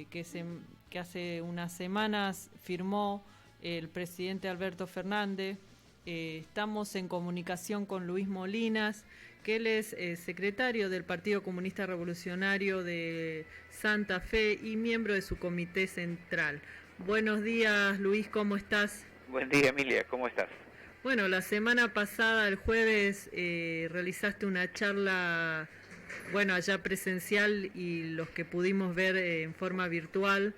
que hace unas semanas firmó el presidente Alberto Fernández. Estamos en comunicación con Luis Molinas, que él es secretario del Partido Comunista Revolucionario de Santa Fe y miembro de su comité central. Buenos días, Luis, ¿cómo estás? Buen día, Emilia, ¿cómo estás? Bueno, la semana pasada, el jueves, realizaste una charla, bueno, allá presencial y los que pudimos ver en forma virtual,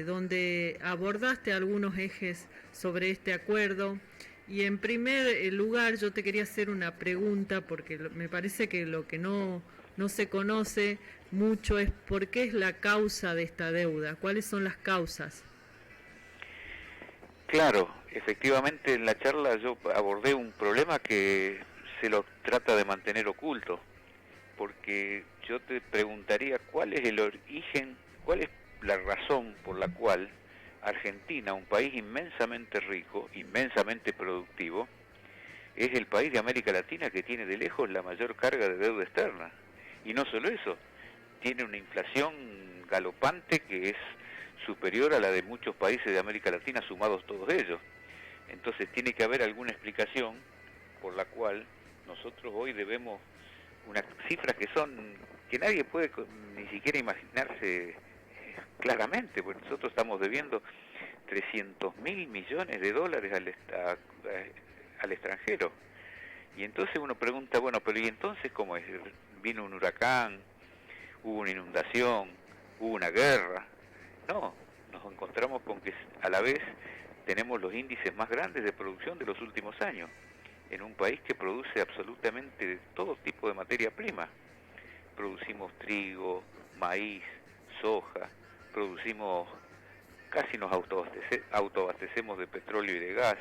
donde abordaste algunos ejes sobre este acuerdo. Y en primer lugar yo te quería hacer una pregunta, porque me parece que lo que no se conoce mucho es por qué es la causa de esta deuda, cuáles son las causas. Claro, efectivamente en la charla yo abordé un problema que se lo trata de mantener oculto, porque yo te preguntaría cuál es el origen, cuál es la razón por la cual Argentina, un país inmensamente rico, inmensamente productivo, es el país de América Latina que tiene de lejos la mayor carga de deuda externa. Y no solo eso, tiene una inflación galopante que es superior a la de muchos países de América Latina sumados todos ellos. Entonces tiene que haber alguna explicación por la cual nosotros hoy debemos unas cifras que nadie puede ni siquiera imaginarse claramente, porque nosotros estamos debiendo 300.000 millones de dólares al extranjero. Y entonces uno pregunta, bueno, pero ¿y entonces cómo es? ¿Vino un huracán? ¿Hubo una inundación? ¿Hubo una guerra? No, nos encontramos con que a la vez tenemos los índices más grandes de producción de los últimos años, en un país que produce absolutamente todo tipo de materia prima. Producimos trigo, maíz, soja, casi nos autoabastecemos de petróleo y de gas,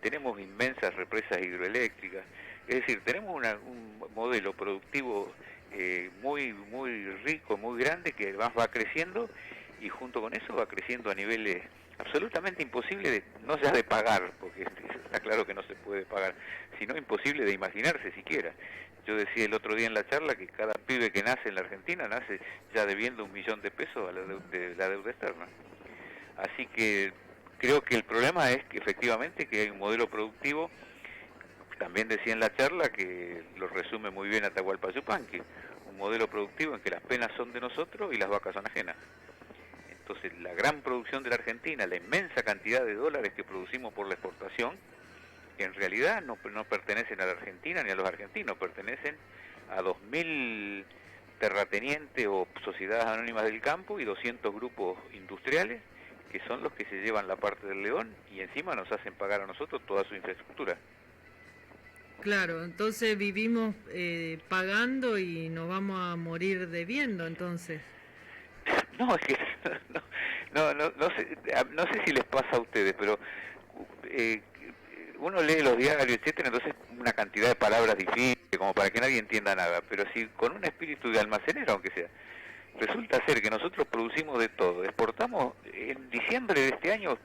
tenemos inmensas represas hidroeléctricas, es decir, tenemos un modelo productivo muy rico, muy grande, que más va creciendo, y junto con eso va creciendo a niveles absolutamente imposibles, no ya de pagar, porque está claro que no se puede pagar, sino imposible de imaginarse siquiera. Yo decía el otro día en la charla que cada pibe que nace en la Argentina nace ya debiendo 1 millón de pesos a de la deuda externa. Así que creo que el problema es que efectivamente que hay un modelo productivo. También decía en la charla, que lo resume muy bien Atahualpa Yupanqui, un modelo productivo en que las penas son de nosotros y las vacas son ajenas. Entonces la gran producción de la Argentina, la inmensa cantidad de dólares que producimos por la exportación, en realidad no pertenecen a la Argentina ni a los argentinos, pertenecen a 2.000 terratenientes o sociedades anónimas del campo y 200 grupos industriales, que son los que se llevan la parte del león y encima nos hacen pagar a nosotros toda su infraestructura. Claro, entonces vivimos pagando y nos vamos a morir debiendo, entonces. No, es que no sé si les pasa a ustedes, pero uno lee los diarios, etcétera, entonces una cantidad de palabras difíciles como para que nadie entienda nada, pero si con un espíritu de almacenero, aunque sea, resulta ser que nosotros producimos de todo, exportamos, en diciembre de este año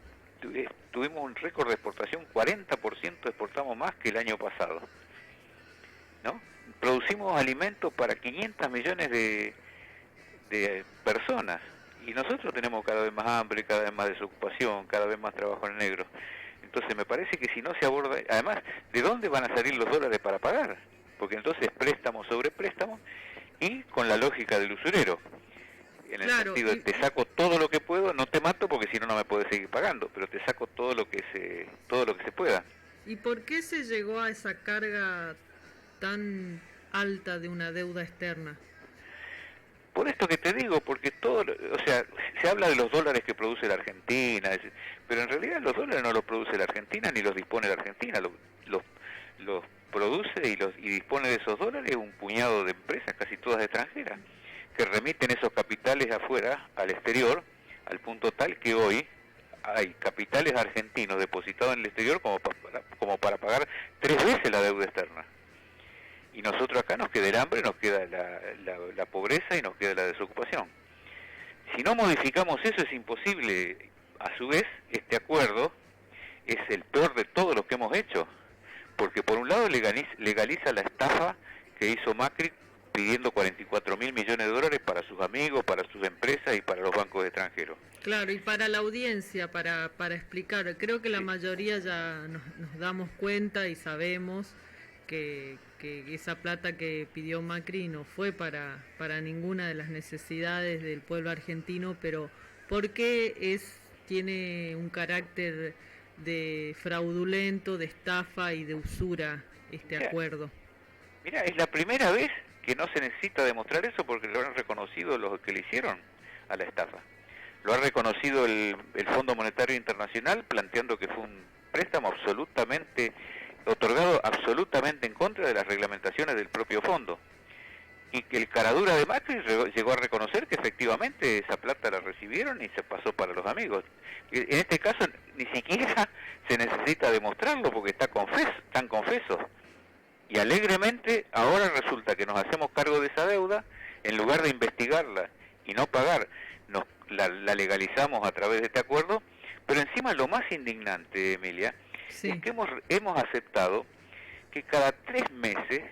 tuvimos un récord de exportación, 40% exportamos más que el año pasado, ¿no? Producimos alimentos para 500 millones de personas, y nosotros tenemos cada vez más hambre, cada vez más desocupación, cada vez más trabajo en negro. Entonces me parece que si no se aborda, además, ¿de dónde van a salir los dólares para pagar? Porque entonces préstamos sobre préstamos, y con la lógica del usurero, en el sentido de te saco todo lo que puedo, no te mato porque si no no me puedes seguir pagando, pero te saco todo lo que se pueda. ¿Y por qué se llegó a esa carga tan alta de una deuda externa? Por esto que te digo, porque o sea, se habla de los dólares que produce la Argentina, pero en realidad los dólares no los produce la Argentina ni los dispone la Argentina, los produce y dispone de esos dólares un puñado de empresas, casi todas extranjeras, que remiten esos capitales afuera, al exterior, al punto tal que hoy hay capitales argentinos depositados en el exterior como para pagar 3 veces la deuda externa. Y nosotros acá nos queda el hambre, nos queda la pobreza y nos queda la desocupación. Si no modificamos eso es imposible. A su vez, este acuerdo es el peor de todos los que hemos hecho, porque por un lado legaliza la estafa que hizo Macri pidiendo 44.000 millones de dólares para sus amigos, para sus empresas y para los bancos extranjeros. Claro, y para la audiencia, para explicar, creo que la mayoría ya nos damos cuenta y sabemos que esa plata que pidió Macri no fue para ninguna de las necesidades del pueblo argentino, pero ¿por qué tiene un carácter de fraudulento, de estafa y de usura este acuerdo? Mira, es la primera vez que no se necesita demostrar eso porque lo han reconocido los que le hicieron a la estafa. Lo ha reconocido el Fondo Monetario Internacional planteando que fue un préstamo otorgado absolutamente en contra de las reglamentaciones del propio fondo. Y que el caradura de Macri llegó a reconocer que efectivamente esa plata la recibieron y se pasó para los amigos. En este caso ni siquiera se necesita demostrarlo porque están confesos. Y alegremente ahora resulta que nos hacemos cargo de esa deuda, en lugar de investigarla y no pagar, la legalizamos a través de este acuerdo, pero encima lo más indignante, Emilia, es que hemos aceptado que cada 3 meses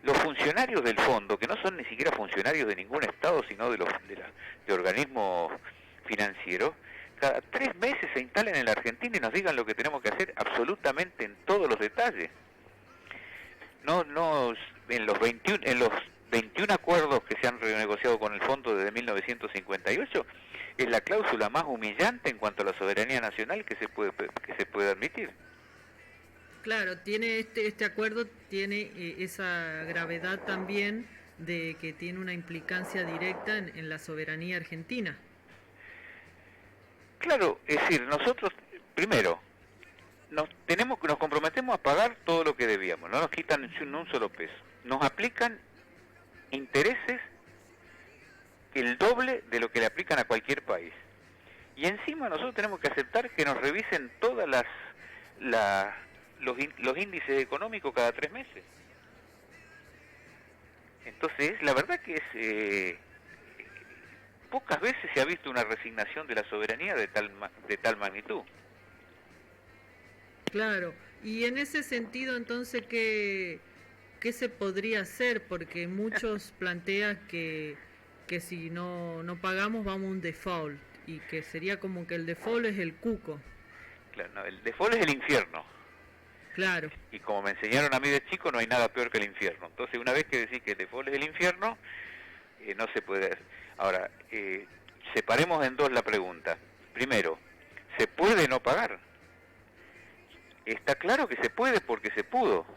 los funcionarios del fondo, que no son ni siquiera funcionarios de ningún estado, sino de organismos financieros, cada 3 meses se instalen en la Argentina y nos digan lo que tenemos que hacer absolutamente en todos los detalles. No, en los 21 acuerdos que se han renegociado con el fondo desde 1958, es la cláusula más humillante en cuanto a la soberanía nacional que se puede admitir. Claro, tiene este acuerdo tiene esa gravedad también de que tiene una implicancia directa en la soberanía argentina. Claro, es decir, nosotros primero nos comprometemos a pagar todo lo que debíamos, no nos quitan un solo peso, nos aplican intereses el doble de lo que le aplican a cualquier país, y encima nosotros tenemos que aceptar que nos revisen todas los índices económicos cada 3 meses. Entonces la verdad que es pocas veces se ha visto una resignación de la soberanía de tal magnitud. Claro, y en ese sentido entonces, ¿qué se podría hacer? Porque muchos plantean que si no pagamos vamos a un default, y que sería como que el default es el cuco. Claro, no, el default es el infierno. Claro. Y como me enseñaron a mí de chico, no hay nada peor que el infierno. Entonces, una vez que decís que el default es el infierno, no se puede. Ahora, separemos en dos la pregunta. Primero, ¿se puede no pagar? Está claro que se puede porque se pudo.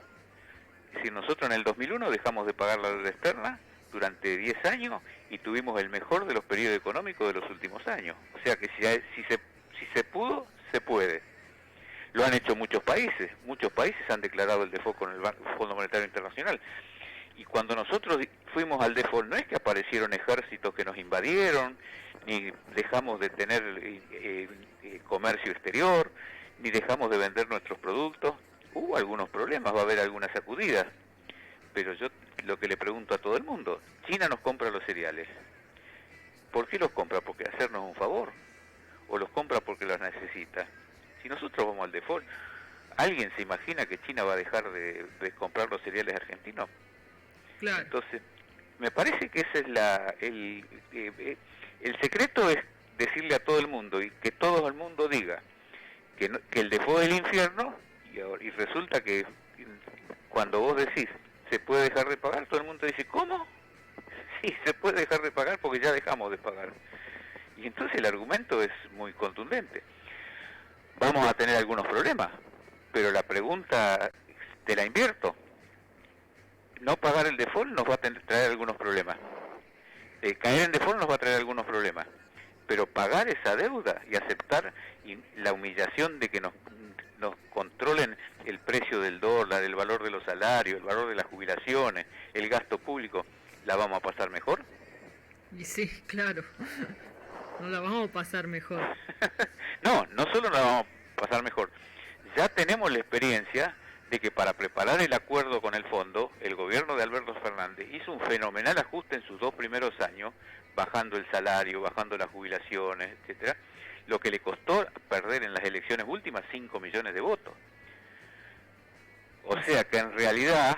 Es decir, nosotros en el 2001 dejamos de pagar la deuda externa durante 10 años y tuvimos el mejor de los periodos económicos de los últimos años. O sea que si se pudo, se puede. Lo han hecho muchos países han declarado el default con el Fondo Monetario Internacional. Y cuando nosotros fuimos al default, no es que aparecieron ejércitos que nos invadieron, ni dejamos de tener comercio exterior, ni dejamos de vender nuestros productos. Hubo algunos problemas, va a haber algunas sacudidas, pero yo lo que le pregunto a todo el mundo, China nos compra los cereales. ¿Por qué los compra? ¿Porque hacernos un favor? ¿O los compra porque los necesita? Si nosotros vamos al default, ¿alguien se imagina que China va a dejar de comprar los cereales argentinos? Claro. Entonces, me parece que ese es el secreto es decirle a todo el mundo y que todo el mundo diga que el default es el infierno, y resulta que cuando vos decís se puede dejar de pagar, todo el mundo dice, ¿cómo? Sí, se puede dejar de pagar porque ya dejamos de pagar. Y entonces el argumento es muy contundente. Vamos a tener algunos problemas, pero la pregunta te la invierto. No pagar el default nos va a traer algunos problemas. Caer en default nos va a traer algunos problemas. Pero pagar esa deuda y aceptar la humillación de que nos controlen el precio del dólar, el valor de los salarios, el valor de las jubilaciones, el gasto público, ¿la vamos a pasar mejor? Y sí, claro. No la vamos a pasar mejor. No solo la vamos a pasar mejor. Ya tenemos la experiencia de que para preparar el acuerdo con el fondo, el gobierno de Alberto Fernández hizo un fenomenal ajuste en sus 2 primeros años, bajando el salario, bajando las jubilaciones, etcétera, lo que le costó perder en las elecciones últimas 5 millones de votos. O sea que en realidad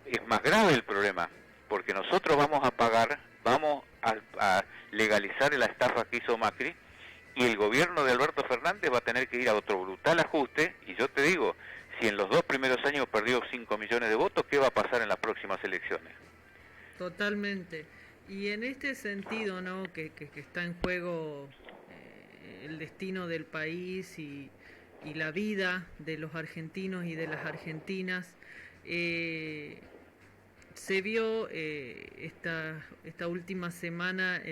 es más grave el problema, porque nosotros vamos a pagar, vamos a legalizar la estafa que hizo Macri, y el gobierno de Alberto Fernández va a tener que ir a otro brutal ajuste, y yo te digo, si en los 2 primeros años perdió 5 millones de votos, ¿qué va a pasar en las próximas elecciones? Totalmente. Y en este sentido, ¿no? Que está en juego el destino del país y la vida de los argentinos y de las argentinas, se vio esta última semana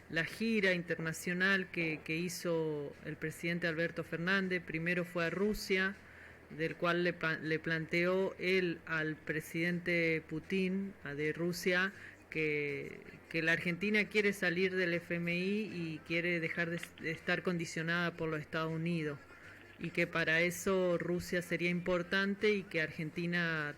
la gira internacional que hizo el presidente Alberto Fernández. Primero fue a Rusia, del cual le planteó él al presidente Putin de Rusia que la Argentina quiere salir del FMI y quiere dejar de estar condicionada por los Estados Unidos, y que para eso Rusia sería importante y que Argentina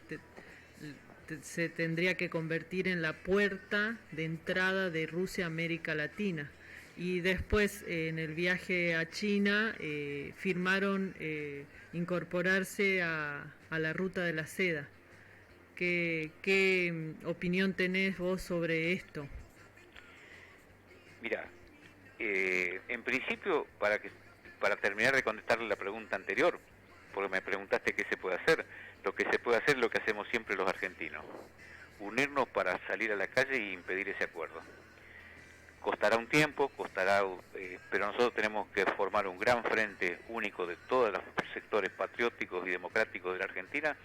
se tendría que convertir en la puerta de entrada de Rusia a América Latina. Y después en el viaje a China firmaron incorporarse a la ruta de la seda. ¿Qué opinión tenés vos sobre esto? Mira, en principio, para terminar de contestarle la pregunta anterior, porque me preguntaste qué se puede hacer, lo que se puede hacer es lo que hacemos siempre los argentinos, unirnos para salir a la calle e impedir ese acuerdo. Costará un tiempo, pero nosotros tenemos que formar un gran frente único de todos los sectores patrióticos y democráticos de la Argentina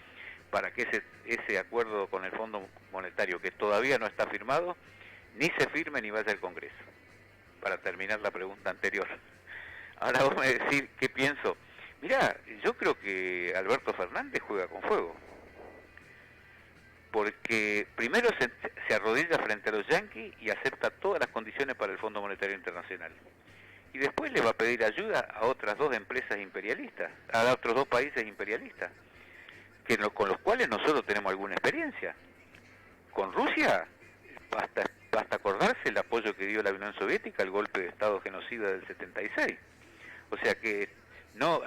para que ese acuerdo con el Fondo Monetario, que todavía no está firmado, ni se firme ni vaya al Congreso. Para terminar la pregunta anterior. Ahora vos me decís qué pienso. Mirá, yo creo que Alberto Fernández juega con fuego. Porque primero se arrodilla frente a los yanquis y acepta todas las condiciones para el Fondo Monetario Internacional. Y después le va a pedir ayuda a otras 2 empresas imperialistas, a otros 2 países imperialistas, con los cuales nosotros tenemos alguna experiencia. Con Rusia, basta acordarse el apoyo que dio la Unión Soviética al golpe de Estado genocida del 76. O sea que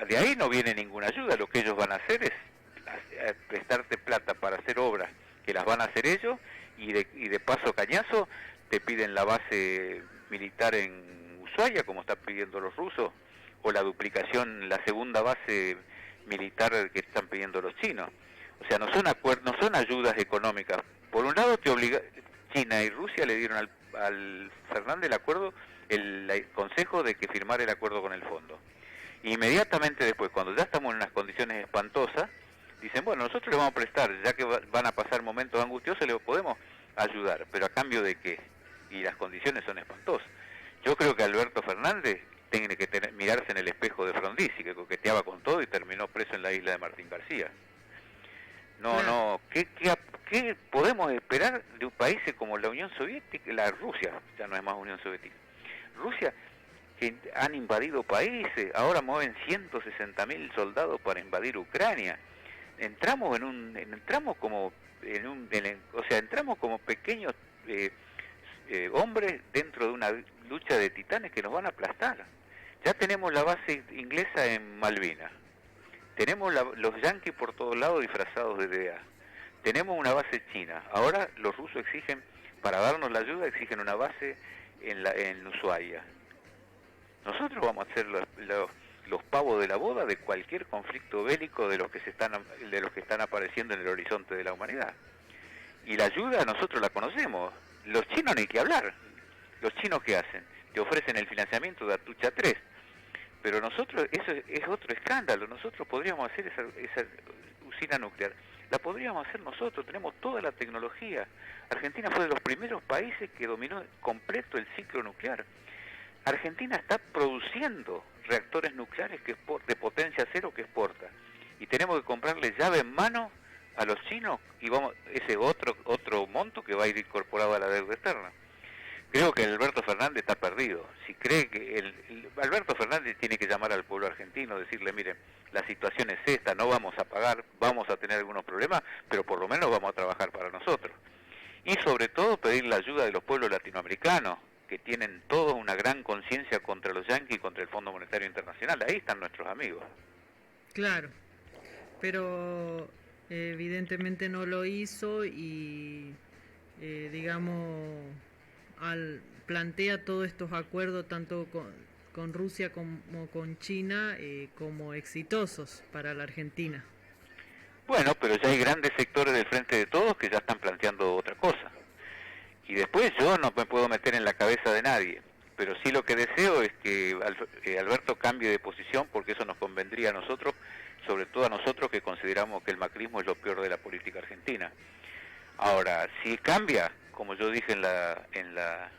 de ahí no viene ninguna ayuda. Lo que ellos van a hacer es prestarte plata para hacer obras que las van a hacer ellos, y de paso cañazo te piden la base militar en Ushuaia, como están pidiendo los rusos, o la duplicación, la segunda base militar que están pidiendo los chinos. O sea, no son ayudas económicas. Por un lado, China y Rusia le dieron al Fernández el consejo de que firmara el acuerdo con el fondo. Inmediatamente después, cuando ya estamos en unas condiciones espantosas, dicen, bueno, nosotros le vamos a prestar, ya que van a pasar momentos angustiosos, le podemos ayudar, pero ¿a cambio de qué? Y las condiciones son espantosas. Yo creo que Alberto Fernández tiene que mirarse en el espejo de Frondizi, que coqueteaba con todo y terminó preso en la isla de Martín García. ¿Qué podemos esperar de un país como la Unión Soviética, la Rusia, ya no es más Unión Soviética? Rusia, que han invadido países, ahora mueven 160.000 soldados para invadir Ucrania. Entramos como pequeños hombres dentro de una lucha de titanes que nos van a aplastar. Ya tenemos la base inglesa en Malvinas, tenemos los yanquis por todos lados disfrazados de DEA, tenemos una base china. Ahora los rusos exigen, para darnos la ayuda, exigen una base en Ushuaia. Nosotros vamos a ser los pavos de la boda de cualquier conflicto bélico de los que están apareciendo en el horizonte de la humanidad. Y la ayuda nosotros la conocemos. Los chinos ni que hablar. Los chinos, ¿qué hacen? Te ofrecen el financiamiento de Atucha 3. Pero nosotros, eso es otro escándalo. Nosotros podríamos hacer esa usina nuclear. La podríamos hacer nosotros, tenemos toda la tecnología. Argentina fue de los primeros países que dominó completo el ciclo nuclear. Argentina está produciendo reactores nucleares de potencia cero que exporta. Y tenemos que comprarle llave en mano a los chinos, y ese otro monto que va a ir incorporado a la deuda externa. Creo que Alberto Fernández está perdido. Si cree que Alberto Fernández tiene que llamar al pueblo argentino, decirle, miren, la situación es esta, no vamos a pagar, vamos a tener algunos problemas, pero por lo menos vamos a trabajar para nosotros. Y sobre todo pedir la ayuda de los pueblos latinoamericanos, que tienen toda una gran conciencia contra los yanquis y contra el Fondo Monetario Internacional. Ahí están nuestros amigos. Claro, pero evidentemente no lo hizo, y digamos, plantea todos estos acuerdos tanto con Rusia como con China como exitosos para la Argentina. Bueno, pero ya hay grandes sectores del Frente de Todos que ya están planteando otra cosa. Y después yo no me puedo meter en la cabeza de nadie, pero sí lo que deseo es que Alberto cambie de posición, porque eso nos convendría a nosotros, sobre todo a nosotros que consideramos que el macrismo es lo peor de la política argentina. Ahora, si cambia, como yo dije en la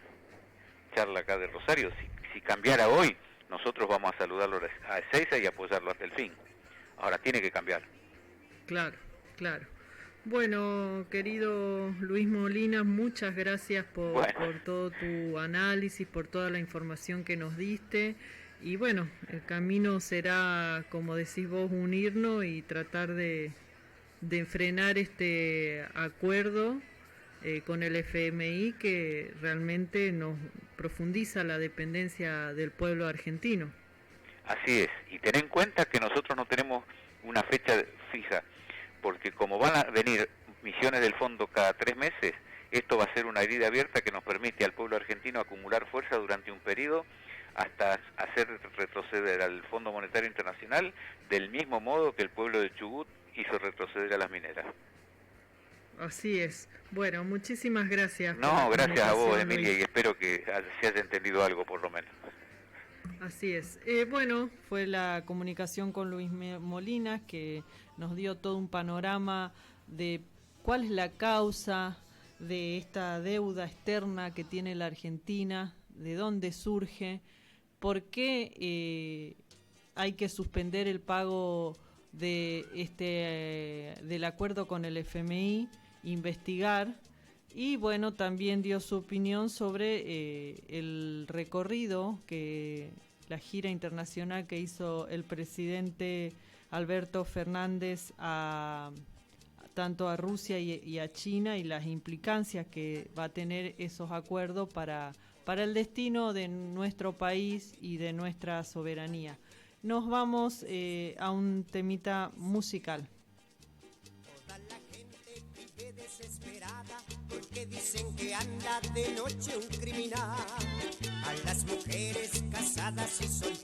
charla acá de Rosario, si cambiara hoy, nosotros vamos a saludarlo a Ezeiza y apoyarlo hasta el fin. Ahora, tiene que cambiar. Claro, claro. Bueno, querido Luis Molina, muchas gracias por todo tu análisis, por toda la información que nos diste. Y bueno, el camino será, como decís vos, unirnos y tratar de frenar este acuerdo con el FMI que realmente nos profundiza la dependencia del pueblo argentino. Así es, y ten en cuenta que nosotros no tenemos una fecha fija, porque como van a venir misiones del fondo cada 3 meses, esto va a ser una herida abierta que nos permite al pueblo argentino acumular fuerza durante un periodo hasta hacer retroceder al Fondo Monetario Internacional del mismo modo que el pueblo de Chubut hizo retroceder a las mineras. Así es. Bueno, muchísimas gracias. No, gracias a vos, Emilia, y espero que se haya entendido algo por lo menos. Así es. Bueno, fue la comunicación con Luis Molina, que nos dio todo un panorama de cuál es la causa de esta deuda externa que tiene la Argentina, de dónde surge, por qué hay que suspender el pago de del acuerdo con el FMI, investigar. Y bueno, también dio su opinión sobre el recorrido, la gira internacional que hizo el presidente Alberto Fernández tanto a Rusia y a China, y las implicancias que va a tener esos acuerdos para el destino de nuestro país y de nuestra soberanía. Nos vamos a un temita musical. Desesperada porque dicen que anda de noche un criminal. A las mujeres casadas y solteras